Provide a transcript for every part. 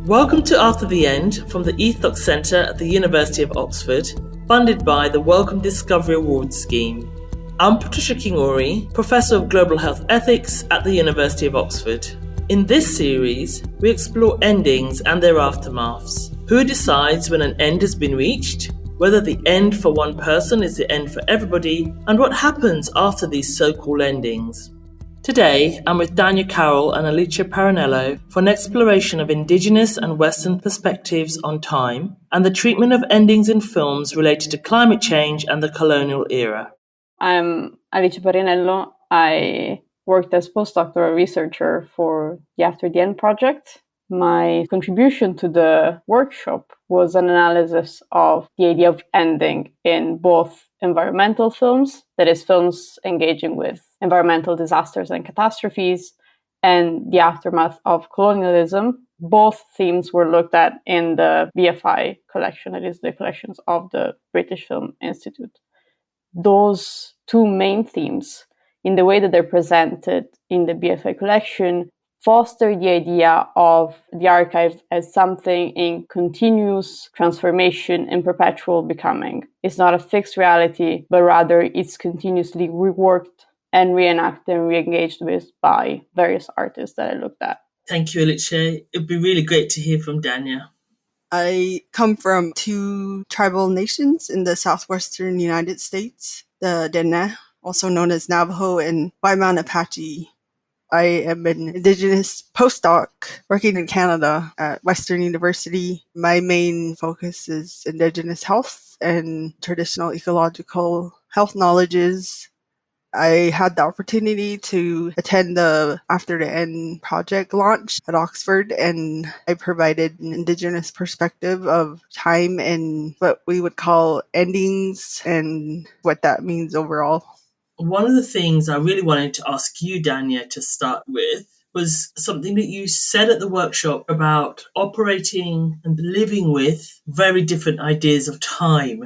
Welcome to After the End from the ETHOX Centre at the University of Oxford, funded by the Wellcome Discovery Awards scheme. I'm Patricia Kingorri, Professor of Global Health Ethics at the University of Oxford. In this series, we explore endings and their aftermaths. Who decides when an end has been reached? Whether the end for one person is the end for everybody, and what happens after these so-called endings. Today, I'm with DANYA CARROLL and ALICE PARRINELLO for an exploration of Indigenous and Western perspectives on time and the treatment of endings in films related to climate change and the colonial era. I'm ALICE PARRINELLO. I worked as postdoctoral researcher for the After the End project. My contribution to the workshop was an analysis of the idea of ending in both environmental films, that is, films engaging with environmental disasters and catastrophes, and the aftermath of colonialism. Both themes were looked at in the BFI collection, that is, the collections of the British Film Institute. Those two main themes, in the way that they're presented in the BFI collection, foster the idea of the archive as something in continuous transformation and perpetual becoming. It's not a fixed reality, but rather it's continuously reworked and reenacted and re-engaged with by various artists that I looked at. Thank you, Alice. It'd be really great to hear from DANYA. I come from two tribal nations in the southwestern United States, the DANYA, also known as Navajo, and Waimea Apache. I am an Indigenous postdoc working in Canada at Western University. My main focus is Indigenous health and traditional ecological health knowledges. I had the opportunity to attend the After the End project launch at Oxford, and I provided an Indigenous perspective of time and what we would call endings and what that means overall. One of the things I really wanted to ask you, DANYA, to start with was something that you said at the workshop about operating and living with very different ideas of time.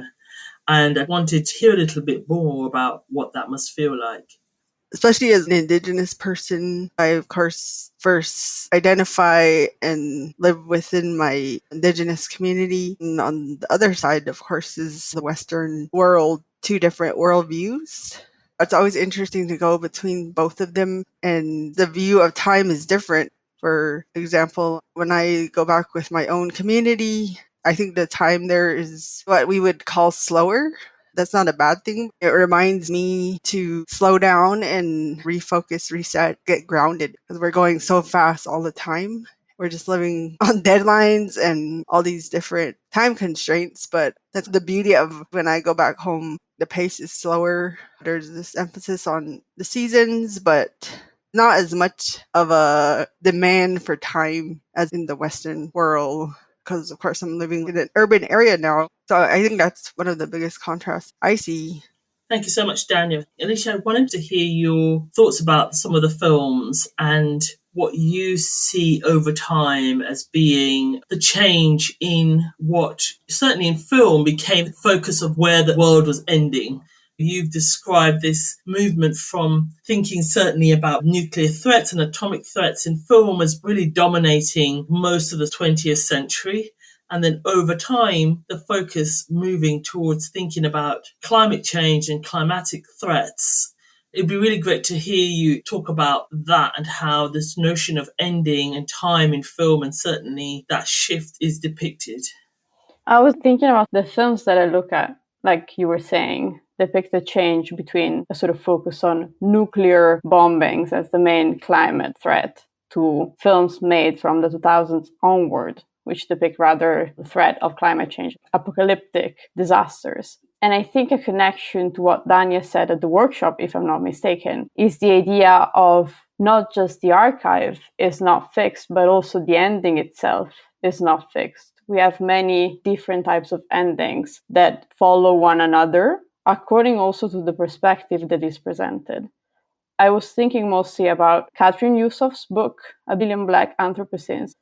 And I wanted to hear a little bit more about what that must feel like. Especially as an Indigenous person, I, of course, first identify and live within my Indigenous community. And on the other side, of course, is the Western world, two different worldviews. It's always interesting to go between both of them, and the view of time is different. For example, when I go back with my own community, I think the time there is what we would call slower. That's not a bad thing. It reminds me to slow down and refocus, reset, get grounded, because we're going so fast all the time. We're just living on deadlines and all these different time constraints. But that's the beauty of when I go back home. The pace is slower. There's this emphasis on the seasons, but not as much of a demand for time as in the Western world. Because, of course, I'm living in an urban area now. So I think that's one of the biggest contrasts I see. Thank you so much, DANYA. Alice, I wanted to hear your thoughts about some of the films and what you see over time as being the change in what, certainly in film, became the focus of where the world was ending. You've described this movement from thinking certainly about nuclear threats and atomic threats in film as really dominating most of the 20th century. And then over time, the focus moving towards thinking about climate change and climatic threats. It'd be really great to hear you talk about that and how this notion of ending and time in film, and certainly that shift, is depicted. I was thinking about the films that I look at, like you were saying, depict the change between a sort of focus on nuclear bombings as the main climate threat to films made from the 2000s onward, which depict rather the threat of climate change, apocalyptic disasters. And I think a connection to what DANYA said at the workshop, if I'm not mistaken, is the idea of not just the archive is not fixed, but also the ending itself is not fixed. We have many different types of endings that follow one another, according also to the perspective that is presented. I was thinking mostly about Catherine Yusuf's book, A Billion Black Anthropocenes.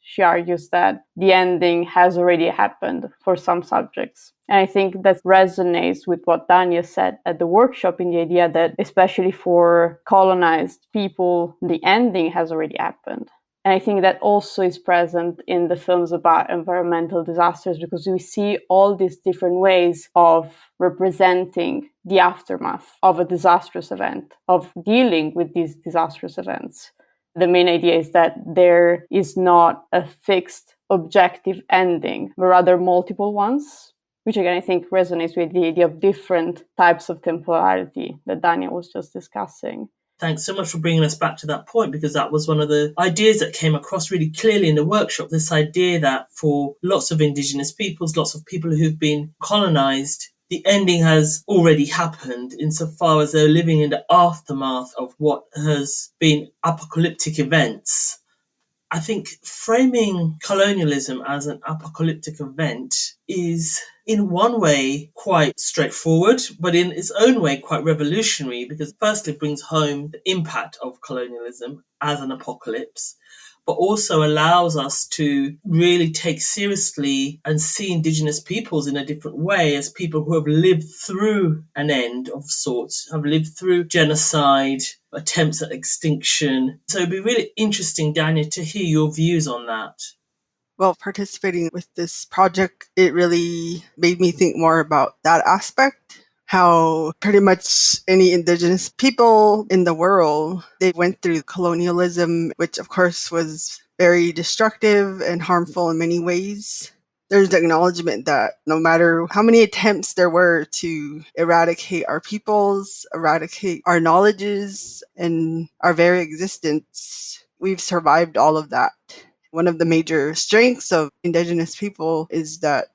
She argues that the ending has already happened for some subjects. And I think that resonates with what DANYA said at the workshop, in the idea that, especially for colonized people, the ending has already happened. And I think that also is present in the films about environmental disasters, because we see all these different ways of representing the aftermath of a disastrous event, of dealing with these disastrous events. The main idea is that there is not a fixed objective ending, but rather multiple ones, which again I think resonates with the idea of different types of temporality that Danya was just discussing. Thanks so much for bringing us back to that point, because that was one of the ideas that came across really clearly in the workshop, this idea that for lots of Indigenous peoples, lots of people who've been colonized, the ending has already happened insofar as they're living in the aftermath of what has been apocalyptic events. I think framing colonialism as an apocalyptic event is in one way quite straightforward, but in its own way quite revolutionary, because firstly it brings home the impact of colonialism as an apocalypse, but also allows us to really take seriously and see Indigenous peoples in a different way as people who have lived through an end of sorts, have lived through genocide, attempts at extinction. So it'd be really interesting, Danya, to hear your views on that. Well, participating with this project, it really made me think more about that aspect. How pretty much any Indigenous people in the world, they went through colonialism, which of course was very destructive and harmful in many ways. There's the acknowledgement that no matter how many attempts there were to eradicate our peoples, eradicate our knowledges and our very existence, we've survived all of that. One of the major strengths of Indigenous people is that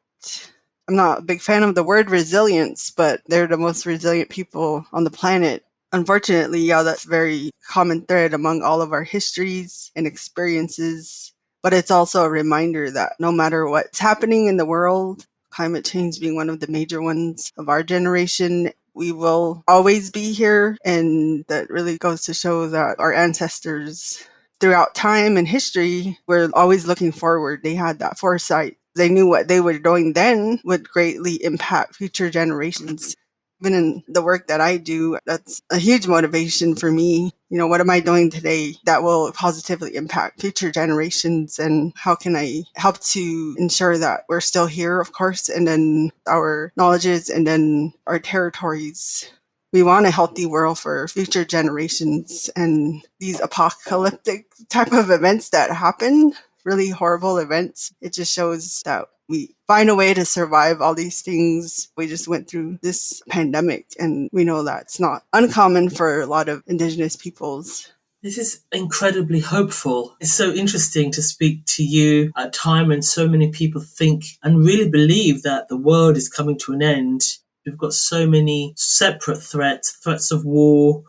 I'm not a big fan of the word resilience, but they're the most resilient people on the planet. Unfortunately, yeah, that's a very common thread among all of our histories and experiences. But it's also a reminder that no matter what's happening in the world, climate change being one of the major ones of our generation, we will always be here. And that really goes to show that our ancestors throughout time and history were always looking forward. They had that foresight. They knew what they were doing then would greatly impact future generations. Even in the work that I do, that's a huge motivation for me. What am I doing today that will positively impact future generations? And how can I help to ensure that we're still here, of course, and then our knowledges and then our territories. We want a healthy world for future generations, and these apocalyptic type of events that happen, really horrible events, it just shows that we find a way to survive all these things. We just went through this pandemic, and we know that it's not uncommon for a lot of Indigenous peoples. This is incredibly hopeful. It's so interesting to speak to you at a time when so many people think and really believe that the world is coming to an end. We've got so many separate threats of war,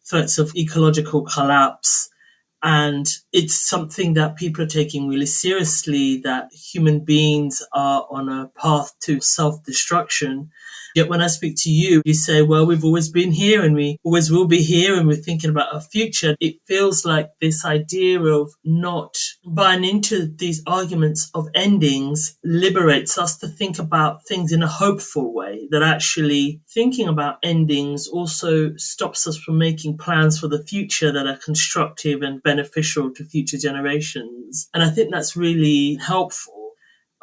threats of ecological collapse. And it's something that people are taking really seriously, that human beings are on a path to self-destruction. Yet when I speak to you, you say, well, we've always been here and we always will be here and we're thinking about our future. It feels like this idea of not buying into these arguments of endings liberates us to think about things in a hopeful way, that actually thinking about endings also stops us from making plans for the future that are constructive and beneficial to future generations. And I think that's really helpful.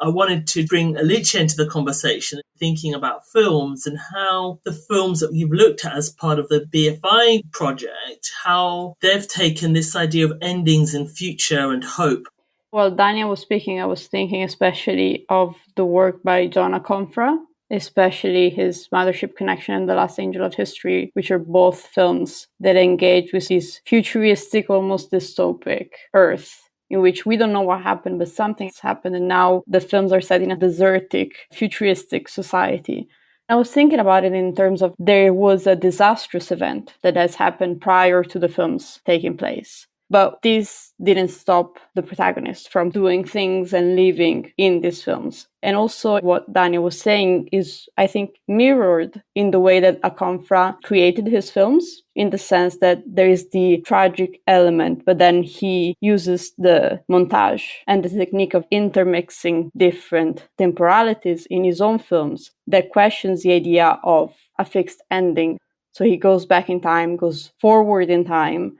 I wanted to bring Alicia into the conversation, thinking about films and how the films that you've looked at as part of the BFI project, how they've taken this idea of endings and future and hope. While Danya was speaking, I was thinking especially of the work by John Aconfra, especially his Mothership Connection and The Last Angel of History, which are both films that engage with this futuristic, almost dystopic Earth, in which we don't know what happened, but something's happened, and now the films are set in a desertic, futuristic society. I was thinking about it in terms of there was a disastrous event that has happened prior to the films taking place. But this didn't stop the protagonist from doing things and living in these films. And also what Daniel was saying is, I think, mirrored in the way that Aconfra created his films, in the sense that there is the tragic element, but then he uses the montage and the technique of intermixing different temporalities in his own films that questions the idea of a fixed ending. So he goes back in time, goes forward in time,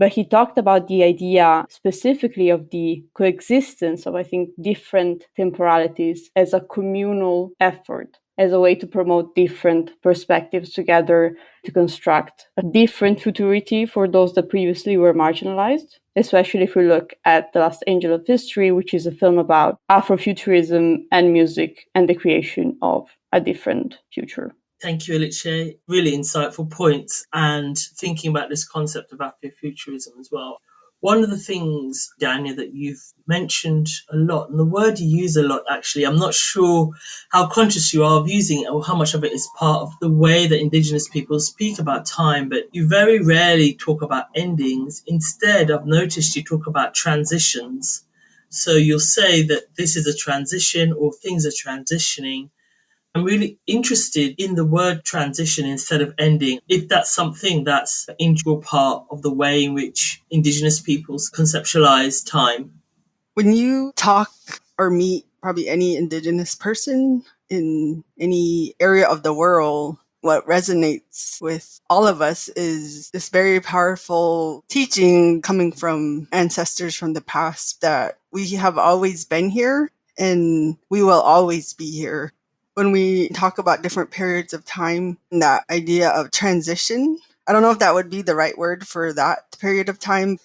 But he talked about the idea specifically of the coexistence of, I think, different temporalities as a communal effort, as a way to promote different perspectives together to construct a different futurity for those that previously were marginalized, especially if we look at The Last Angel of History, which is a film about Afrofuturism and music and the creation of a different future. Thank you, Alice. Really insightful points, and thinking about this concept of Afrofuturism as well. One of the things, Danya, that you've mentioned a lot, and the word you use a lot, actually, I'm not sure how conscious you are of using it or how much of it is part of the way that Indigenous people speak about time, but you very rarely talk about endings. Instead, I've noticed you talk about transitions. So you'll say that this is a transition or things are transitioning. I'm really interested in the word transition instead of ending, if that's something that's an integral part of the way in which Indigenous peoples conceptualize time. When you talk or meet probably any Indigenous person in any area of the world, what resonates with all of us is this very powerful teaching coming from ancestors from the past that we have always been here and we will always be here. When we talk about different periods of time and that idea of transition, I don't know if that would be the right word for that period of time.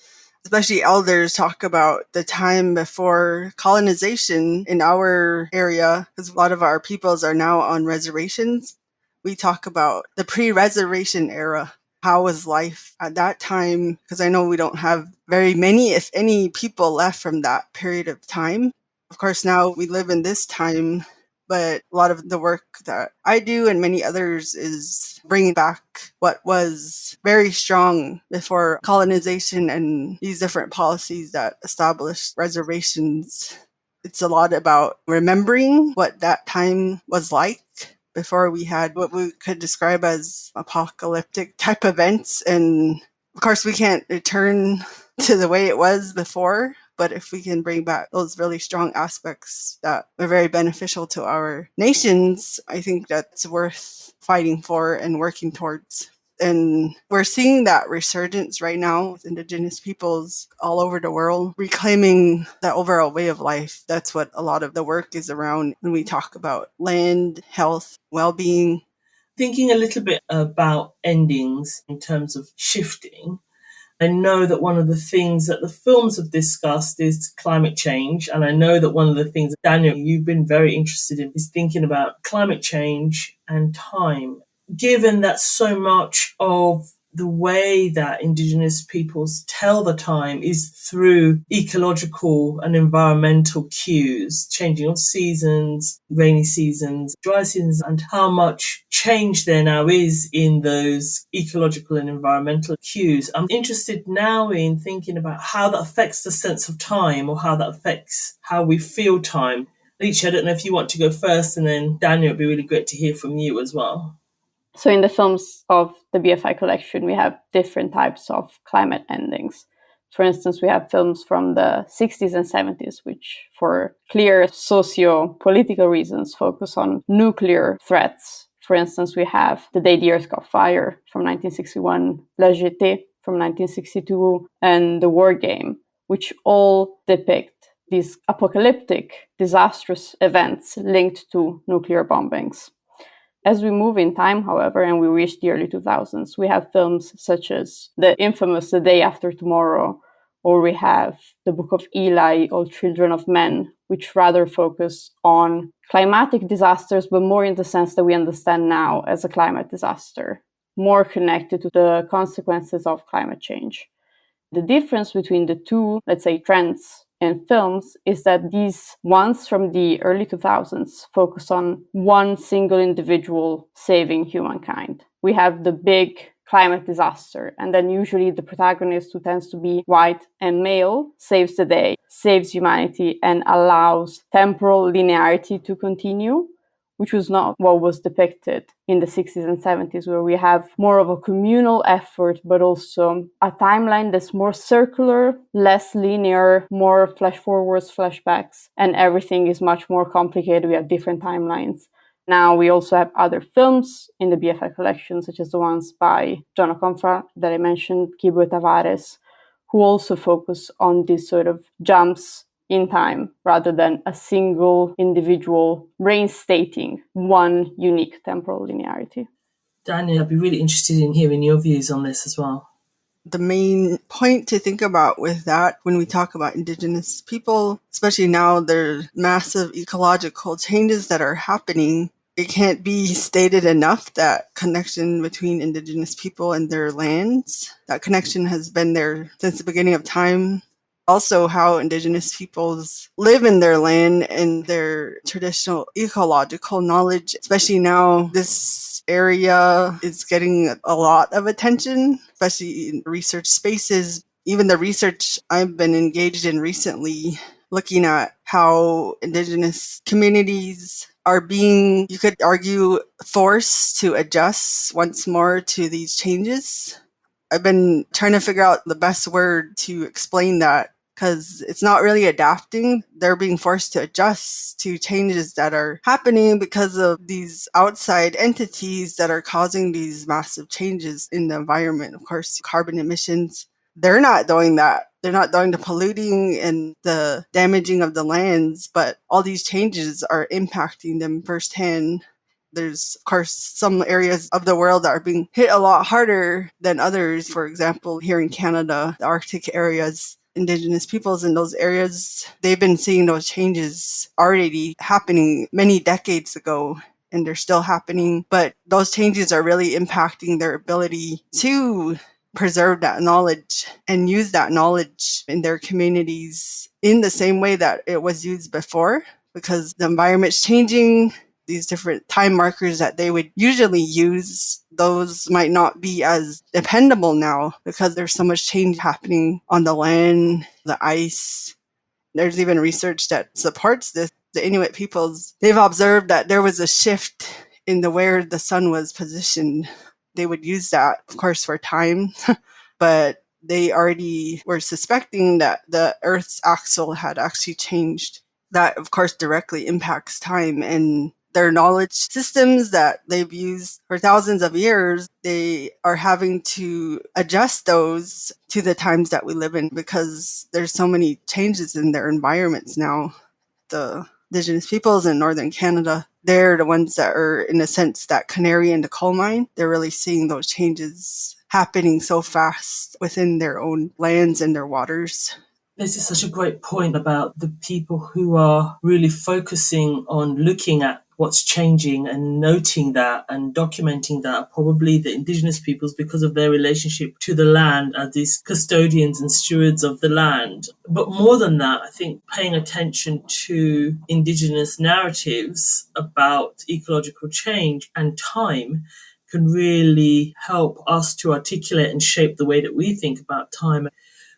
Especially elders talk about the time before colonization in our area, because a lot of our peoples are now on reservations. We talk about the pre-reservation era. How was life at that time? Because I know we don't have very many, if any, people left from that period of time. Of course, now we live in this time, but a lot of the work that I do and many others is bringing back what was very strong before colonization and these different policies that established reservations. It's a lot about remembering what that time was like before we had what we could describe as apocalyptic type events. And of course, we can't return to the way it was before. But if we can bring back those really strong aspects that are very beneficial to our nations, I think that's worth fighting for and working towards. And we're seeing that resurgence right now with Indigenous peoples all over the world, reclaiming that overall way of life. That's what a lot of the work is around when we talk about land, health, well-being. Thinking a little bit about endings in terms of shifting, I know that one of the things that the films have discussed is climate change. And I know that one of the things, Daniel, you've been very interested in is thinking about climate change and time. Given that so much of the way that Indigenous peoples tell the time is through ecological and environmental cues, changing of seasons, rainy seasons, dry seasons, and how much change there now is in those ecological and environmental cues. I'm interested now in thinking about how that affects the sense of time or how that affects how we feel time. Alicia, I don't know if you want to go first, and then Daniel, it'd be really great to hear from you as well. So in the films of the BFI collection, we have different types of climate endings. For instance, we have films from the 60s and 70s, which for clear socio-political reasons focus on nuclear threats. For instance, we have The Day the Earth Caught Fire from 1961, La Jetée from 1962, and The War Game, which all depict these apocalyptic, disastrous events linked to nuclear bombings. As we move in time, however, and we reach the early 2000s, we have films such as the infamous The Day After Tomorrow, or we have the Book of Eli, All Children of Men, which rather focus on climatic disasters, but more in the sense that we understand now as a climate disaster, more connected to the consequences of climate change. The difference between the two, let's say, trends in films is that these ones from the early 2000s focus on one single individual saving humankind. We have the big climate disaster, and then usually the protagonist, who tends to be white and male, saves the day, saves humanity, and allows temporal linearity to continue, which was not what was depicted in the 60s and 70s, where we have more of a communal effort, but also a timeline that's more circular, less linear, more flash forwards, flashbacks, and everything is much more complicated. We have different timelines. Now we also have other films in the BFI collection, such as the ones by John Okonfa that I mentioned, Kibu Tavares, who also focus on these sort of jumps in time rather than a single individual reinstating one unique temporal linearity. Daniel, I'd be really interested in hearing your views on this as well. The main point to think about with that when we talk about Indigenous people, especially now, there's massive ecological changes that are happening. It can't be stated enough that connection between Indigenous people and their lands, that connection has been there since the beginning of time. Also, how Indigenous peoples live in their land and their traditional ecological knowledge, especially now, this area is getting a lot of attention, especially in research spaces. Even the research I've been engaged in recently, looking at how Indigenous communities are being, you could argue, forced to adjust once more to these changes. I've been trying to figure out the best word to explain that, because it's not really adapting. They're being forced to adjust to changes that are happening because of these outside entities that are causing these massive changes in the environment. Of course, carbon emissions, they're not doing that. They're not doing the polluting and the damaging of the lands, but all these changes are impacting them firsthand. There's, of course, some areas of the world that are being hit a lot harder than others. For example, here in Canada, the Arctic areas, Indigenous peoples in those areas, they've been seeing those changes already happening many decades ago, and they're still happening. But those changes are really impacting their ability to preserve that knowledge and use that knowledge in their communities in the same way that it was used before, because the environment's changing. These different time markers that they would usually use, those might not be as dependable now because there's so much change happening on the land, the ice. There's even research that supports this. The Inuit peoples, they've observed that there was a shift in where the sun was positioned. They would use that, of course, for time, but they already were suspecting that the Earth's axle had actually changed. That, of course, directly impacts time, and their knowledge systems that they've used for thousands of years, they are having to adjust those to the times that we live in because there's so many changes in their environments now. The Indigenous peoples in northern Canada, they're the ones that are, in a sense, that canary in the coal mine. They're really seeing those changes happening so fast within their own lands and their waters. This is such a great point about the people who are really focusing on looking at what's changing and noting that and documenting that, probably the Indigenous peoples, because of their relationship to the land as these custodians and stewards of the land. But more than that, I think paying attention to Indigenous narratives about ecological change and time can really help us to articulate and shape the way that we think about time.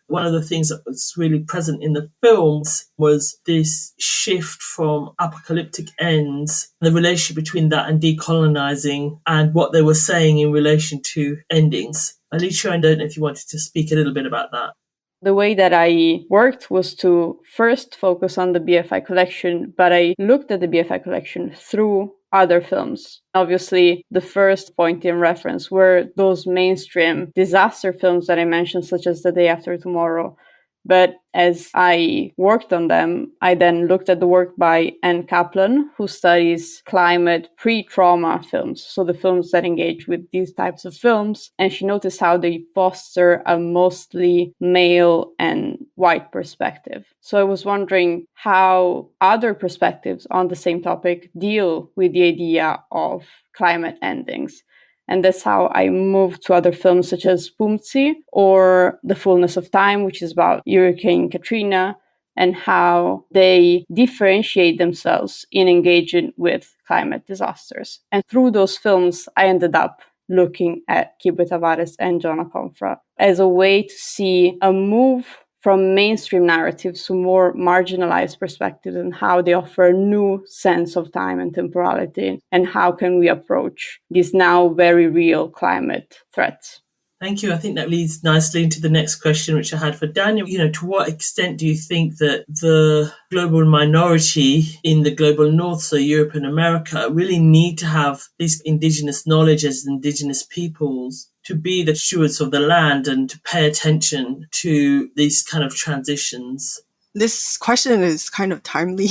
One of the things that was really present in the films was this shift from apocalyptic ends, the relationship between that and decolonizing, and what they were saying in relation to endings. Alicia, I don't know if you wanted to speak a little bit about that. The way that I worked was to first focus on the BFI collection, but I looked at the BFI collection through other films. Obviously, the first point in reference were those mainstream disaster films that I mentioned, such as The Day After Tomorrow. But as I worked on them, I then looked at the work by Anne Kaplan, who studies climate pre-trauma films, so the films that engage with these types of films. And she noticed how they foster a mostly male and white perspective. So I was wondering how other perspectives on the same topic deal with the idea of climate endings. And that's how I moved to other films such as Pumtsi or The Fullness of Time, which is about Hurricane Katrina, and how they differentiate themselves in engaging with climate disasters. And through those films, I ended up looking at Kibwe Tavares and Jonah Confra as a way to see a move from mainstream narratives to more marginalized perspectives and how they offer a new sense of time and temporality, and how can we approach these now very real climate threats. Thank you. I think that leads nicely into the next question, which I had for Daniel. To what extent do you think that the global minority in the global north, so Europe and America, really need to have this Indigenous knowledge as Indigenous peoples to be the stewards of the land and to pay attention to these kind of transitions? This question is kind of timely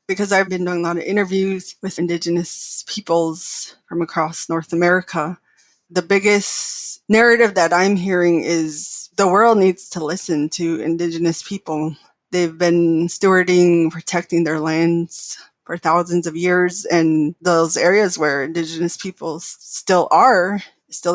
because I've been doing a lot of interviews with Indigenous peoples from across North America. The biggest narrative that I'm hearing is the world needs to listen to Indigenous people. They've been stewarding, protecting their lands for thousands of years, and those areas where Indigenous people still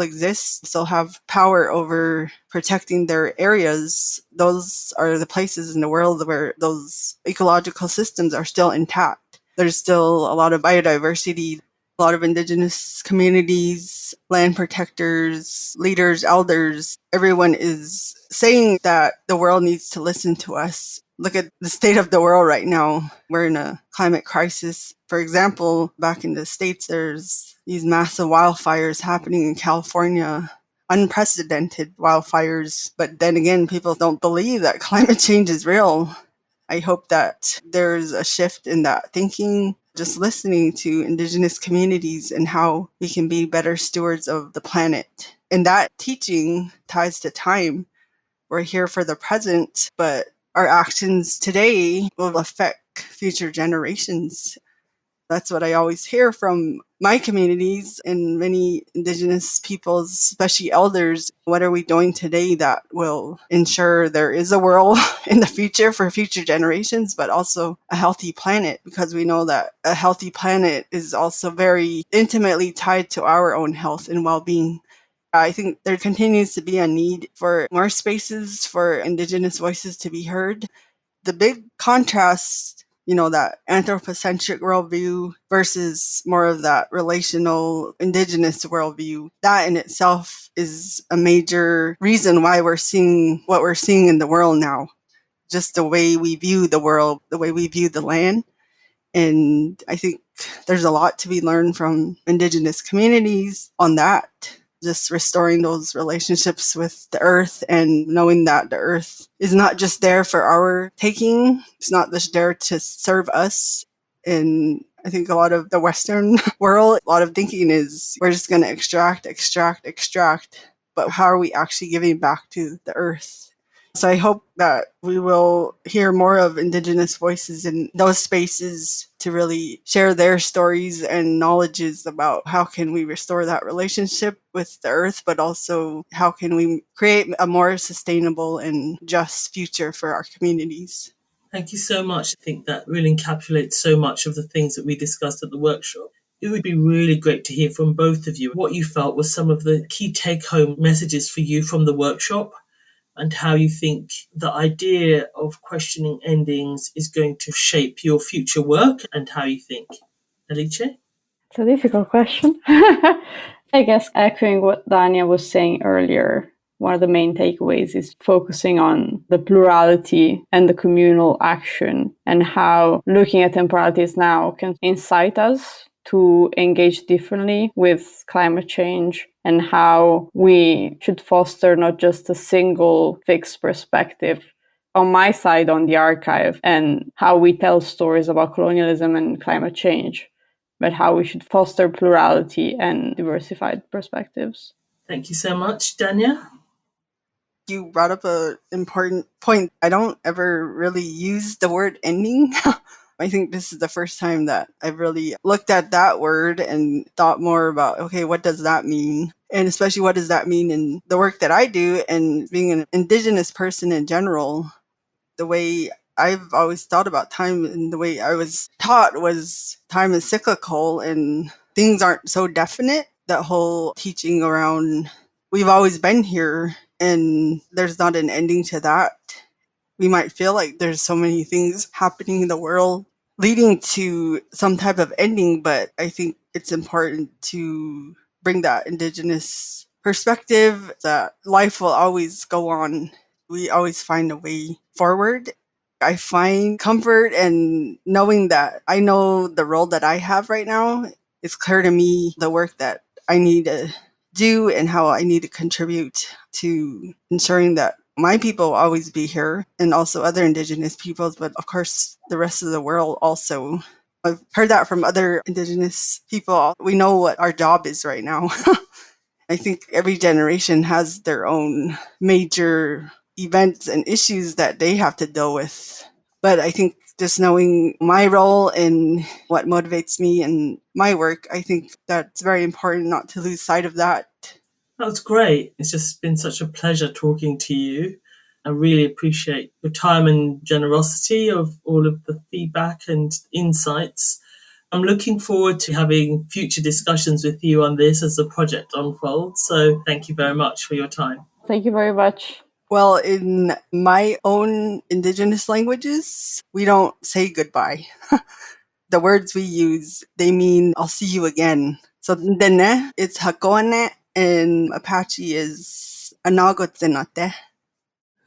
exist, still have power over protecting their areas. Those are the places in the world where those ecological systems are still intact. There's still a lot of biodiversity, a lot of Indigenous communities, land protectors, leaders, elders. Everyone is saying that the world needs to listen to us. Look at the state of the world right now. We're in a climate crisis. For example, back in the States, there's these massive wildfires happening in California, unprecedented wildfires. But then again, people don't believe that climate change is real. I hope that there's a shift in that thinking, just listening to Indigenous communities and how we can be better stewards of the planet. And that teaching ties to time. We're here for the present, but our actions today will affect future generations. That's what I always hear from my communities and many Indigenous peoples, especially elders. What are we doing today that will ensure there is a world in the future for future generations, but also a healthy planet? Because we know that a healthy planet is also very intimately tied to our own health and well-being. I think there continues to be a need for more spaces for Indigenous voices to be heard. The big contrast, that anthropocentric worldview versus more of that relational Indigenous worldview, that in itself is a major reason why we're seeing what we're seeing in the world now. Just the way we view the world, the way we view the land. And I think there's a lot to be learned from Indigenous communities on that. Just restoring those relationships with the earth and knowing that the earth is not just there for our taking. It's not just there to serve us. And I think a lot of the Western world, a lot of thinking is we're just going to extract. But how are we actually giving back to the earth? So I hope that we will hear more of Indigenous voices in those spaces to really share their stories and knowledges about how can we restore that relationship with the earth, but also how can we create a more sustainable and just future for our communities. Thank you so much. I think that really encapsulates so much of the things that we discussed at the workshop. It would be really great to hear from both of you what you felt were some of the key take-home messages for you from the workshop, and how you think the idea of questioning endings is going to shape your future work, and how you think. Alice? It's a difficult question. I guess echoing what Danya was saying earlier, one of the main takeaways is focusing on the plurality and the communal action, and how looking at temporalities now can incite us to engage differently with climate change, and how we should foster not just a single fixed perspective on my side on the archive and how we tell stories about colonialism and climate change, but how we should foster plurality and diversified perspectives. Thank you so much. Danya? You brought up an important point. I don't ever really use the word ending. I think this is the first time that I've really looked at that word and thought more about, okay, what does that mean? And especially what does that mean in the work that I do, and being an Indigenous person in general. The way I've always thought about time and the way I was taught was time is cyclical and things aren't so definite. That whole teaching around we've always been here and there's not an ending to that. We might feel like there's so many things happening in the world leading to some type of ending, but I think it's important to bring that Indigenous perspective that life will always go on. We always find a way forward. I find comfort in knowing that I know the role that I have right now. It's clear to me the work that I need to do and how I need to contribute to ensuring that my people will always be here, and also other Indigenous peoples, but of course the rest of the world also. I've heard that from other Indigenous people. We know what our job is right now. I think every generation has their own major events and issues that they have to deal with. But I think just knowing my role and what motivates me in my work, I think that's very important not to lose sight of that. That's great. It's just been such a pleasure talking to you. I really appreciate your time and generosity of all of the feedback and insights. I'm looking forward to having future discussions with you on this as the project unfolds. So thank you very much for your time. Thank you very much. Well, in my own Indigenous languages, we don't say goodbye. The words we use, they mean I'll see you again. So dene, it's hakoane, and Apache is anagotzenate.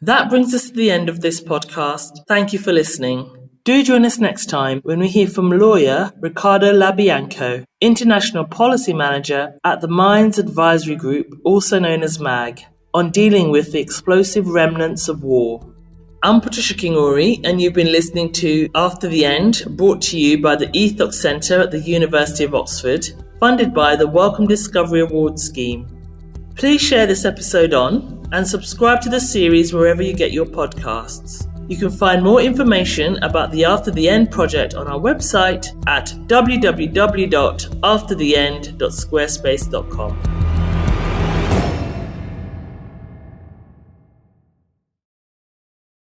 That brings us to the end of this podcast. Thank you for listening. Do join us next time when we hear from lawyer Ricardo Labianco, International Policy Manager at the Mines Advisory Group, also known as MAG, on dealing with the explosive remnants of war. I'm Patricia Kingorì, and you've been listening to After the End, brought to you by the ETHOX Centre at the University of Oxford, funded by the Wellcome Discovery Awards scheme. Please share this episode on and subscribe to the series wherever you get your podcasts. You can find more information about the After the End project on our website at www.aftertheend.squarespace.com.